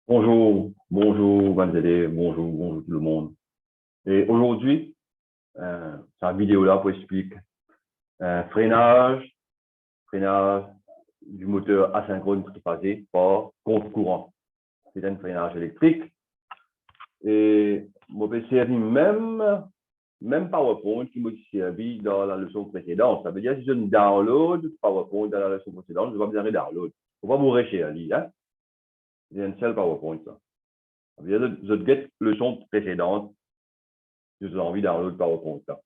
Bonjour, bonjour Vanzele, bonjour tout le monde. Et aujourd'hui, cette vidéo-là pour expliquer freinage, freinage du moteur asynchrone triphasé par contre-courant. C'est un freinage électrique. Et moi, j'ai servi même PowerPoint qui m'a servi dans la leçon précédente. Ça veut dire que si je download PowerPoint dans la leçon précédente, je vais besoin de download. Il ne faut pas mourir chez Ali. Hein? C'est un seul PowerPoint. Ça veut dire que je get leçon précédente. Si vous avez envie d'un autre PowerPoint. Là.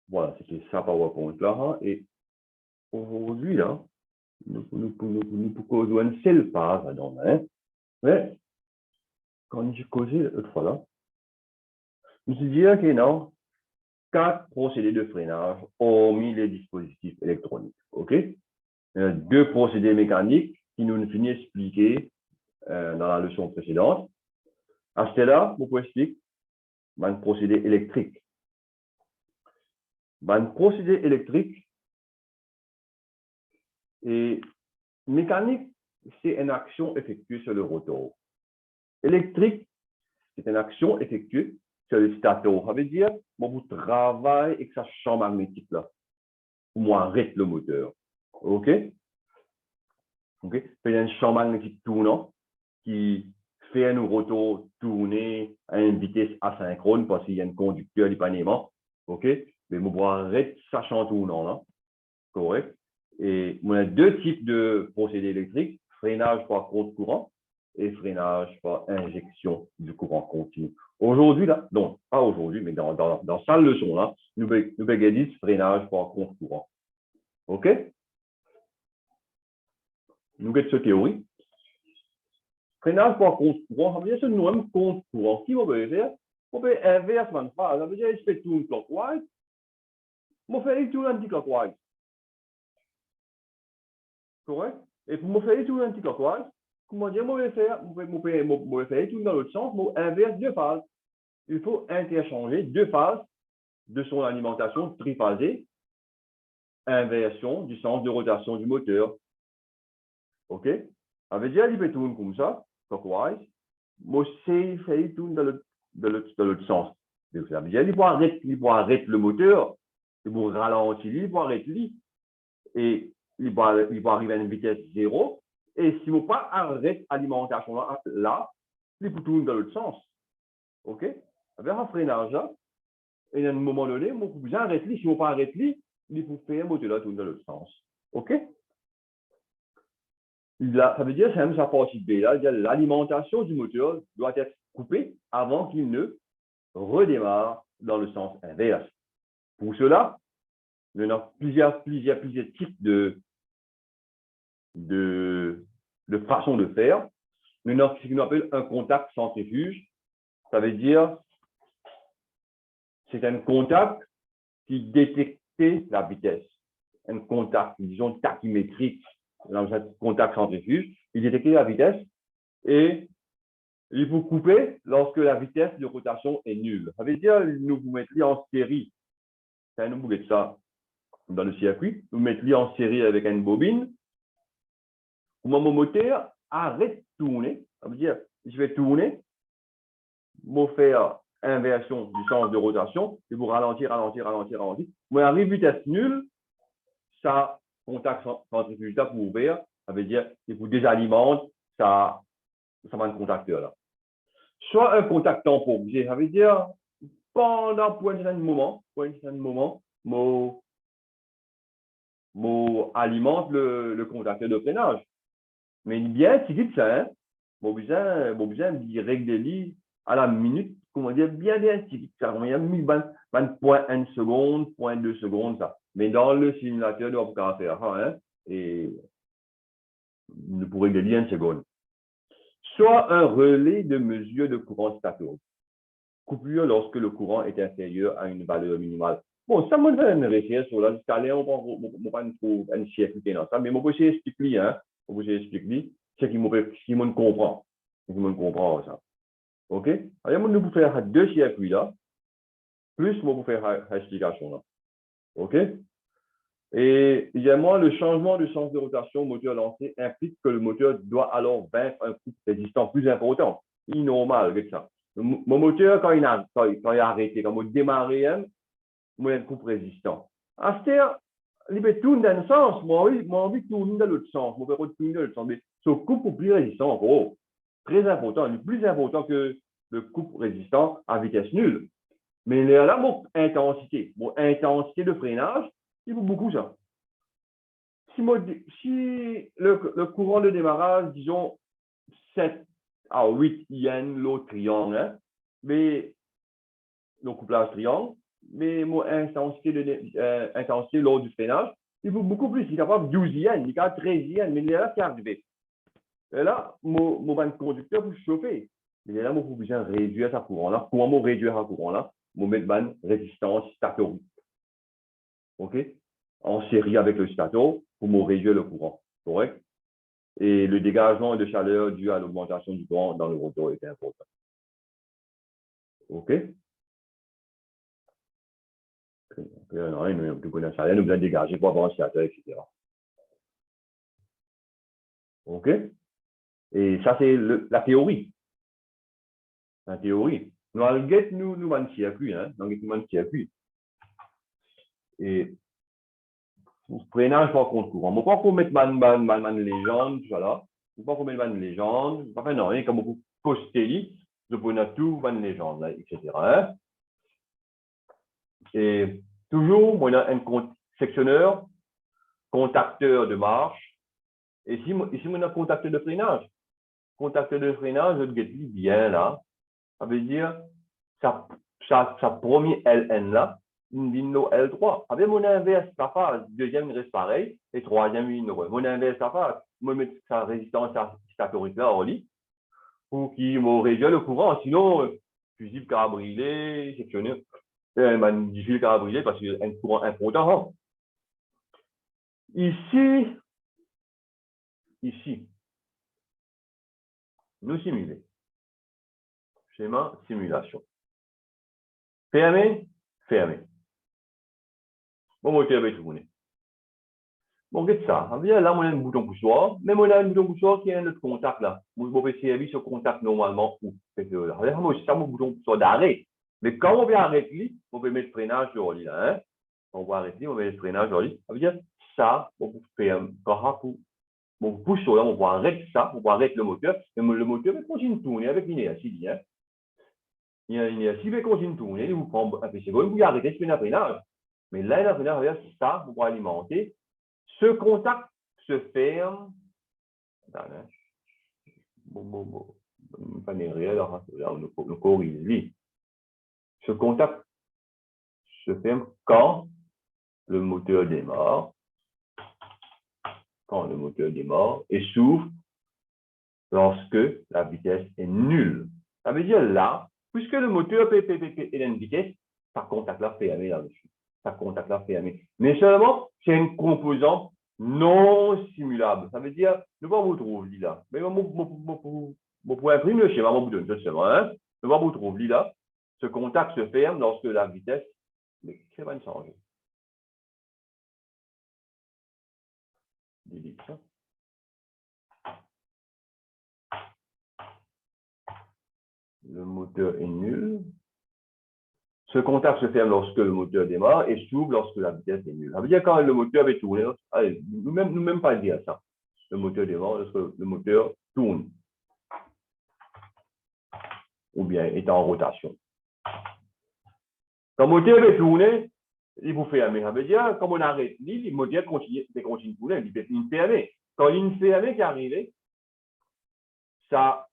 Voilà, c'était ça PowerPoint là. Hein. Et aujourd'hui, là, nous causons une seule page là-dedans. Hein. Mais quand j'ai causé l'autre fois là, je me suis dit que non, 4 procédés de freinage hormis les dispositifs électroniques. OK? Il y a 2 procédés mécaniques qui nous finissent expliquer dans la leçon précédente. À ce là, vous pouvez expliquer un procédé électrique. Un procédé électrique et mécanique, c'est une action effectuée sur le rotor. Électrique, c'est une action effectuée sur le stator. Ça veut dire, bon, vous travaillez avec sa champ magnétique là. Moi, arrête le moteur. OK? OK? Il y a un champ magnétique tournant qui fait un rotor tourner à une vitesse asynchrone parce qu'il y a un conducteur d'épanouissement. OK? Mais vous arrête sa champ tournant là. Correct? Et on a 2 types de procédés électriques, freinage par contre-courant et freinage par injection du courant continu. Aujourd'hui, là, donc, pas aujourd'hui, mais dans cette leçon-là, nous regardons freinage par contre-courant. OK? Nous regardons cette théorie. Freinage par contre-courant, ça veut dire que nous avons contre-courant. Qui va faire? On peut inverser une phase. Ça veut dire que je fais tourner clockwise. Je fais tourner anti-clockwise. Correct? Et pour me faire tourner anti-clockwise, comment dire, je vais faire tourner dans l'autre sens, je inverse 2 phases. Il faut interchanger 2 phases de son alimentation triphasée, inversion du sens de rotation du moteur. OK? Ça veut dire qu'il peut tourner comme ça, clockwise, moi, c'est fait tourner dans l'autre sens. Ça veut dire qu'il faut arrêter le moteur, il faut ralentir, il faut arrêter, et il va arriver à une vitesse 0. Et si on ne pas arrête l'alimentation là, il peut tourner dans l'autre sens. OK? Avec un freinage là, et à un moment donné, on peut bien arrêter. Si on ne pas arrêter, il faut faire un moteur là tourner dans l'autre sens. OK? Là, ça veut dire que c'est même sa partie B là, l'alimentation du moteur doit être coupée avant qu'il ne redémarre dans le sens inverse. Pour cela, il y en a plusieurs types de façon de faire. Il y a ce qu'on appelle un contact centrifuge. Ça veut dire c'est un contact qui détecte la vitesse. Un contact, disons, tachymétrique, dans un contact centrifuge, il détecte la vitesse et il faut couper lorsque la vitesse de rotation est nulle. Ça veut dire nous vous mettez en série. Ça nous bouge ça dans le circuit. Nous mettez en série avec une bobine. Mon moteur arrête de tourner. Ça veut dire, je vais tourner, je vais faire inversion du sens de rotation, et vous ralentir. Moi, arrive vitesse nulle, ça contact centrifuge pour ouvrir. Ça veut dire qu'il vous désalimente, ça va un contacteur là. Soit un contact tampon, ça veut dire pendant pour un certain moment, alimente le contacteur de freinage. Mais bien, si dit ça, hein, bon besoin de régler à la minute, comment dire, bien, si ça revient 20.1 secondes, 0.2 secondes, ça. Mais dans le simulateur, on va pas faire ça, hein, et nous pourrons régler 1 seconde. Soit un relais de mesure de courant statorique. Coupure lorsque le courant est inférieur à une valeur minimale. Bon, ça me fait une recherche sur la scalaire, on va pas trouver un circuit dans ça, mais moi, je vais expliquer, hein, ce qui me comprend. Ça. OK? Alors, nous pouvons faire 2 circuits là. plus moi pour faire l'explication là. OK? Et également, le changement de sens de rotation au moteur lancé implique que le moteur doit alors vaincre un coup résistant plus important. C'est normal avec ça. Mon moteur, quand il a arrêté, quand il a démarré, moi, il y a un coup résistant. C'est-à-dire, il peut tourner dans le sens. Moi, envie de tourner dans l'autre sens. Moi, je peux tourner dans l'autre sens. Mais ce coup plus résistant, encore, très important, il est plus important que le coup résistant à vitesse nulle. Mais là, mon intensité de freinage, il vaut beaucoup ça. Si le courant de démarrage, disons 7 à 8 yens, l'autre triangle, hein, mais le couplage triangle, mais mon intensité lors du freinage, il vaut beaucoup plus. Il est capable de 12 yens, il est capable de 13 yens, mais là, c'est arrivé. Et là, mon conducteur pour chauffer. Mais là, mon besoin de réduire sa courant là. Comment réduire sa courant là? Mon mettre résistance stator. OK? En série avec le stator pour réduire le courant. Correct? Et le dégagement de chaleur dû à l'augmentation du courant dans le rotor est important. OK? Nous allons dégager pour avoir un stator, etc. OK? Et ça, c'est la théorie. La théorie. Nous allons nous circuit, hein? Nous circuit. Et freinage par contre courant. Je ne peux pas mettre ma légende, tout ça là. Je ne peux pas mettre ma légende. Je ne peux pas faire rien comme beaucoup Costelli. Je peux mettre tout ma légende, là, etc. Hein? Et toujours, moi, on a un sectionneur, contacteur de marche. Et ici, on a un contacteur de freinage. Contacteur de freinage, je le bien là. Ça veut dire, sa première LN là, une ligne L3. Avec mon inverse, ça passe. Deuxième, il reste pareil. Et troisième, il reste. Mon inverse, ça passe. Je mets sa résistance statorique là, en lit, pour qu'il me réduise le courant. Sinon, fusible carabrilé, sectionneur, difficile carabrilé parce qu'il y a un courant important. Ici, nous simuler. Schéma, simulation. Fermé. Mon moteur est tourné. Bon, qu'est-ce que ça? Là, on a un bouton poussoir, mais on a un bouton poussoir qui est un autre contact là. Vous pouvez servir ce contact normalement où? Là, c'est un bouton poussoir d'arrêt. Mais quand on veut arrêter, on peut mettre freinage sur lui là. Hein? On va arrêter, on met le freinage sur lui. Ça veut dire ça, on peut faire on pousse sur là, on va arrêter ça, on va arrêter le moteur, et le moteur va continuer de tourner avec l'inertie. Hein? L'inertie va continuer de tourner, il vous prend un peu de secondes, vous arrêtez le freinage. Mais là, le freinage, ça, vous va alimenter. Ce contact se ferme. Ce contact se ferme quand le moteur démarre. Et s'ouvre lorsque la vitesse est nulle. Ça veut dire là, puisque le moteur est une vitesse, ça contact là fermé là-dessus. Mais seulement, c'est une composante non simulable. Ça veut dire, ne pas vous trouver là. Mais vous pouvez imprimer le schéma, vous donne seulement. Ne pas vous trouver là. Ce contact se ferme lorsque la vitesse, mais c'est pas changer. Ça. Le moteur est nul. Ce contact se ferme lorsque le moteur démarre et s'ouvre lorsque la vitesse est nulle. Ça veut dire quand le moteur est tourné, allez, nous-mêmes pas dire ça. Le moteur démarre lorsque le moteur tourne ou bien est en rotation. Quand le moteur est tourné, il vous ferme. Ça veut dire quand on arrête, le moteur continue de tourner, il fait une fermée. Quand il y a une fermée qui est arrivée, ça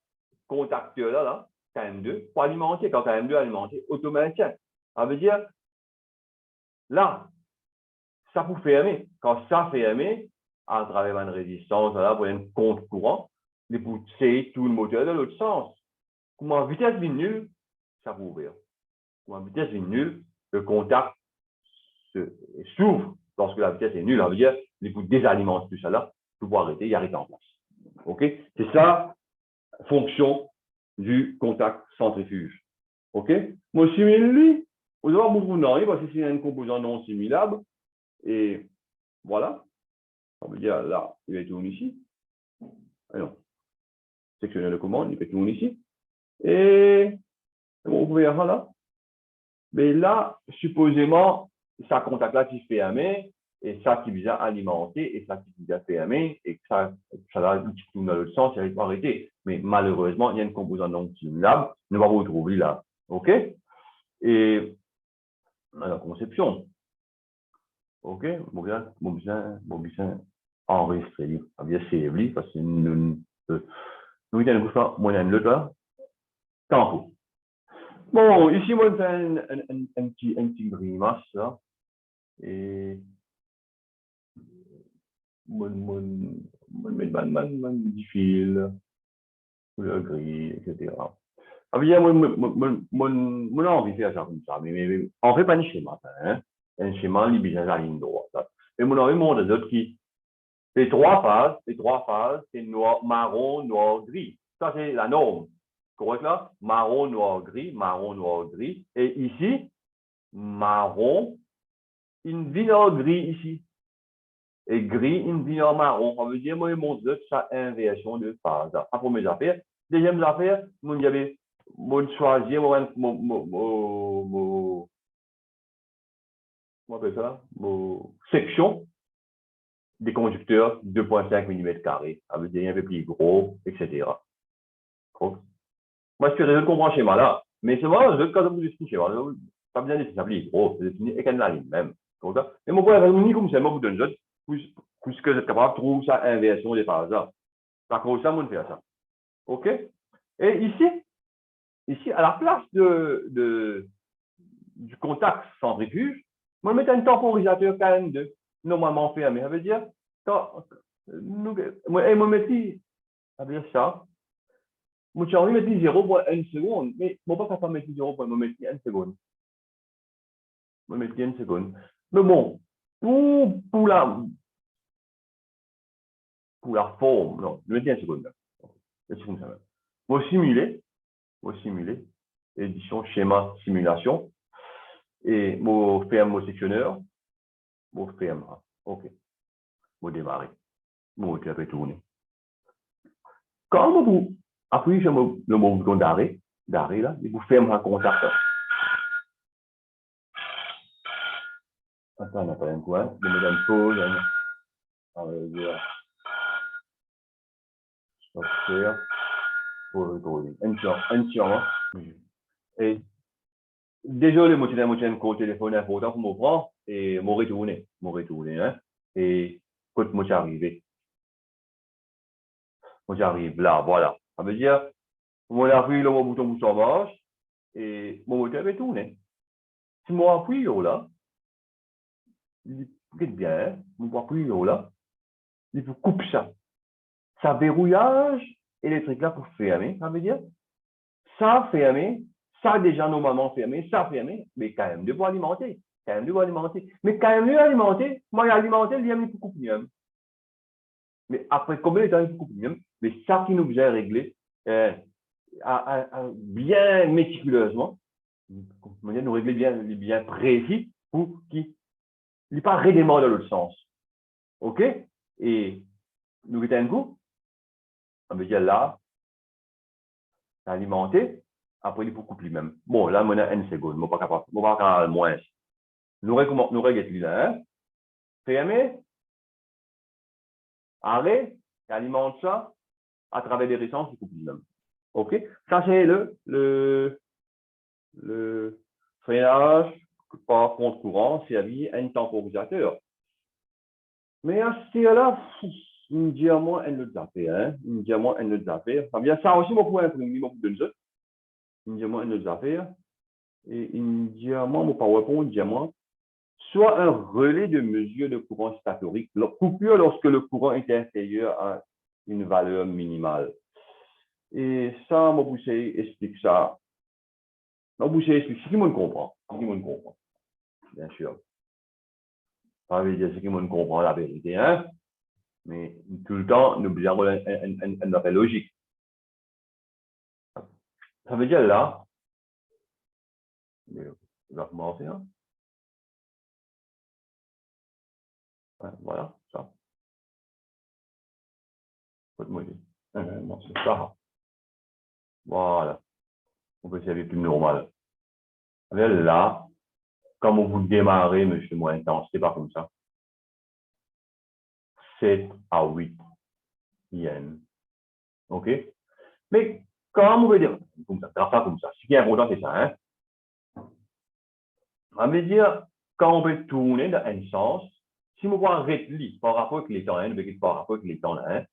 contacteur là, KM2, pour alimenter, quand KM2 est alimenté, automatiquement. Ça veut dire, là, ça vous fermer. Quand ça ferme, à travers une résistance, là, pour un compte courant, vous poussez tout le moteur dans l'autre sens. Comme en vitesse nulle, ça vous ouvre. Comme en vitesse nulle, le contact s'ouvre lorsque la vitesse est nulle. Ça veut dire, vous désalimentez tout ça là, vous pouvez arrêter, il arrête en place. OK? C'est ça, fonction du contact centrifuge. OK? Moi, simule lui, Vous allez voir, vous n'arrivez parce que c'est un composant non simulable. Et voilà. On veut dire là, il va être tourné ici. Alors, sectionner de commande, il va être tourné ici. Et vous pouvez voir là. Mais là, supposément, ça contact là qui fait aimer, et ça qui vient alimenter, et ça qui vient fermer, et que ça va dans l'autre sens, il va arrêter. Mais malheureusement, il y a une composante non simulable, nous va vous retrouver là. OK? Et la conception. OK? Bon, bien enregistrer. Bien, c'est parce que nous avons fait moyen de l'autre, tempo. Bon, ici, moi, je fais un petit grimace, là. Et mettre du fil, couleur gris, etc. Ah bien, moi, envie de faire ça comme ça, mais on ne fait pas un schéma, hein. Un schéma, il est bien ligne droite. Mais mon envie, mon des autres qui, les trois phases, c'est noir, marron, noir, gris. Ça, c'est la norme. Correct là? Marron, noir, gris. Et ici, marron, une vino gris ici. Et gris, une vino marron. Ça veut dire, moi, mon deux, ça inversion de phase. La première affaire. Deuxième affaire, moi, il y avait, moi, choisir, section des conducteurs 2,5 mm². Ça veut dire un peu plus gros, etc. Donc, moi, je comprends le schéma là. Mais c'est vrai, je quand vous expliquez, pas besoin de s'appeler gros, c'est défini et la ligne même. Mais mon point est comme ça, moi, vous donne juste, puisque vous êtes capable de trouver ça inversion des phases là. Ça cause ça, on fait ça. OK? Et ici, à la place du contact centrifuge, moi, je mets un temporisateur KM2, normalement fermé. Ça veut dire, moi, je mets ça veut dire ça. Moi, j'ai envie de mettre 0,1 seconde, mais je ne peux pas mettre 0,1 seconde. Je vais mettre 1 seconde. Mais bon, pour la forme, non, je vais mettre 1 seconde. C'est comme ça. Je vais simuler, édition, schéma, simulation, et je fais un sectionneur, je fais un, OK, je vais démarrer, je vais tourner. Quand vous appuyez sur le bouton d'arrêt, là, et vous fermez un contact. Attends, on n'a pas un coin, je me donne pause, on va dire, stop share, pour retourner. Un tiers, et désolé, moi, j'ai un call téléphone important pour me prendre, et m'en retourner, hein, et quand moi, j'arrive là, voilà. Ça veut dire, on appuie le bouton marche, et mon moteur est tourné. Si moi appuie là, regarde bien, mon appuie là, il faut couper ça. Ça verrouillage électrique là pour fermer, ça veut dire, ça fermé, ça déjà normalement fermé, ça fermé, mais quand même, devoir alimenter. Mais quand même, alimenter, moi, alimenter, il y a un petit coup mieux. Mais après combien de temps il faut couper, mais ça qui nous a réglé bien méticuleusement, nous régler bien précis pour qu'il n'est pas redémarre dans l'autre sens. OK? Et nous mettons un coup, on veut dire là, alimenter, après il faut couper même. Bon, là, on a 1 seconde, je ne suis pas capable, moins. Nous réglons là, fermé, arrêt, alimente ça à travers des résences du couple même. OK? Ça, c'est le freinage par contre-courant servi à un temporisateur. Mais à ce là, une diamant, elle ne affaires, hein? Une diamant, elle ne affaires. Ça bien ça aussi, mon point, mon de jeu. Une diamant, elle ne affaires. Et une diamant, mon PowerPoint, diamant, soit un relais de mesure de courant statorique, coupure lorsque le courant est inférieur à une valeur minimale. Et ça, mon boucher explique ça. Mon boucher explique ce qui me comprend. Bien sûr. Ça veut dire ce qui me comprend la vérité, hein? Mais tout le temps, nous avons un appel logique. Ça veut dire là, Je vais recommencer. Hein. Ouais, voilà, ça. Bon, c'est ça. Voilà. On peut servir plus normal. Là, comme vous démarrez, monsieur, moins intense, c'est pas comme ça. 7 à 8 yens. OK? Mais quand vous voulez comme ça, pas comme ça. Ce qui est important, c'est ça. Hein? On veut dire, quand on peut tourner dans un sens, si on voit un rétli par rapport avec les temps 1, par rapport avec les temps 1,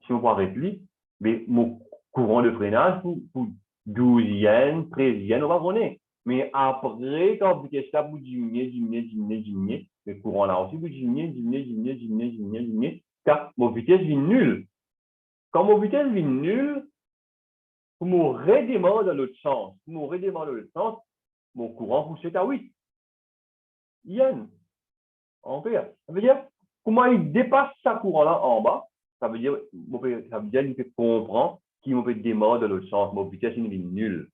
si on voit un rétli, mais mon courant de freinage pour 12 yens, 13 yens, on va rouler. Mais après, quand vous faites ça, vous diminuez, le courant là aussi, vous diminuez, car mon vitesse est nulle. Quand mon vitesse est nulle, pour me redémarrer dans l'autre sens, mon courant pousse à 8 yens. Ampère. Ça veut dire, comment il dépasse sa courant-là en bas, ça veut dire qu'il peut comprendre qu'il peut démarrer dans l'autre sens. Mon vitesse est nulle.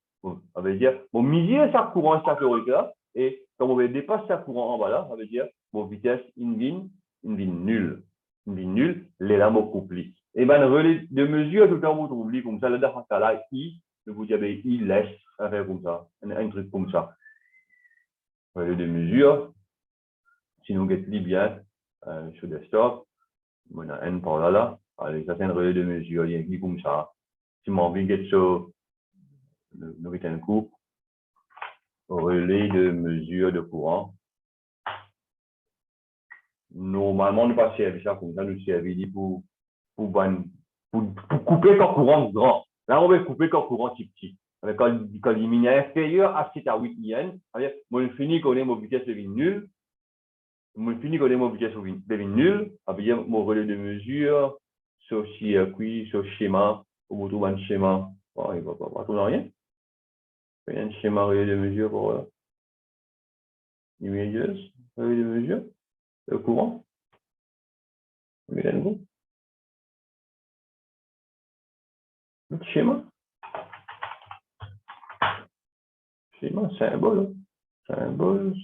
Ça veut dire, mon milieu sa courant théorique-là, et quand on dépasse sa courant en bas là, ça veut dire, mon vitesse est nulle. Les lames au couplet. Et bien, le relais de mesure, tout le temps, vous oubliez comme ça, le dernier là, vous dites, il laisse faire comme ça, un truc comme ça. Relais de mesure, si nous guettons bien sur desktop, on a un par là. Allez, ça c'est un relais de mesure, il y a comme ça. Si on envie de sur nous mettons un coup, relais de mesure de courant. Normalement, nous pas servir ça comme ça, nous servir pour couper quand courant grand. Là, on va couper quand courant petit. Quand il est inférieur à 7 à 8 yens, on finit qu'on ait mon vitesse de vie nulle. On finit qu'on ait mon vitesse de vie nulle. Avec mon relais de mesure, sur circuit, sur schéma, au trouve un schéma. Oh, il ne va pas trouver rien. Il y a un schéma relais de mesure pour images, relais de mesure, le courant. Le schéma. Schéma, symbole. Symbole,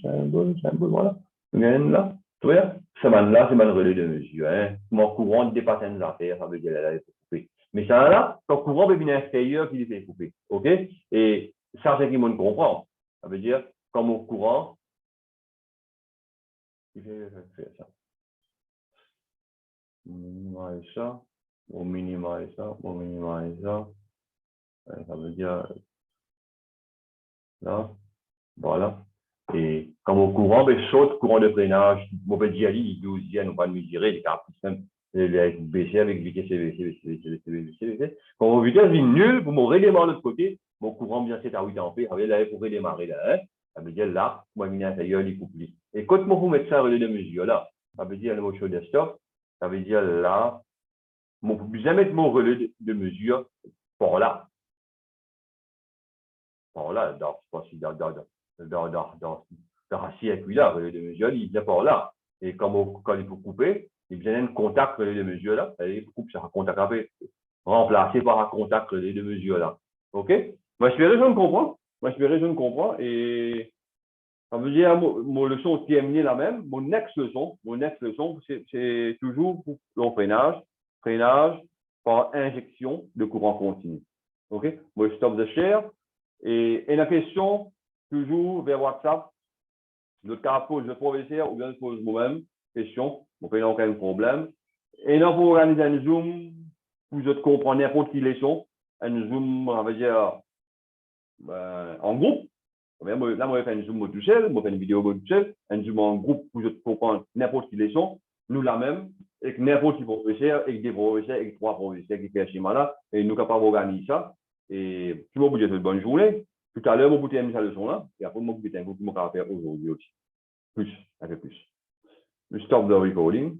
voilà. Là, tu vois, ce là, c'est un relais de mesure. Hein. Mon courant dépasse une affaire, ça veut dire qu'elle est coupée. Mais ça là, ton courant peut venir inférieur qui est coupé. OK? Et ça, c'est qui me comprend. Ça veut dire, quand mon courant, il fait ça. Minimise ça, on minimise ça. Ça veut dire, là, voilà. Et comme au courant, ben, saute courant de freinage, on peut dire, il 12 on va mesurer, les cartes système, baisser avec vitesse CVC. Quand mon vitesse est nulle, pour me redémarrer de l'autre côté, mon courant bien 7 à 8 ampères, ça veut dire pour redémarrer là, hein, ça veut dire là, moi, il intérieur, il couple. Et quand moi, vous mettez ça relais de mesure là, ça veut dire le mot desktop, ça veut dire là, je peux bien mettre mon relais de mesure par là. Par là, dans la circuit là, relais de mesure, il vient par là. Et quand il faut couper, il vient un contact relais de mesure là, il faut couper ça, un contact après, remplacé par un contact relais de mesure là. OK? Moi, j'espère que je me comprends. Et ça veut dire, mon leçon terminée la même. Mon ex-leçon, c'est toujours pour le freinage par injection de courant continu. OK? Moi, je stop the share. Et la question, toujours vers WhatsApp, le cas pose le professeur ou bien je pose moi-même, question, on peut aucun problème. Et là, pour organiser un Zoom, vous comprenez n'importe qui leçon, un Zoom, on va dire, en groupe. Là, moi, je fais un Zoom tout seul, moi, je fais une vidéo tout seul, un Zoom en groupe, vous comprendre n'importe qui leçon, nous la même, avec n'importe qui professeur, avec des professeurs, avec 3 professeurs qui font un schéma là, et nous capables d'organiser ça. Et je vous souhaite une bonne journée. Tout à l'heure, vous terminez cette leçon-là. Et après, vous terminez un peu faire aujourd'hui aussi. Plus, un peu plus. We stop the recording.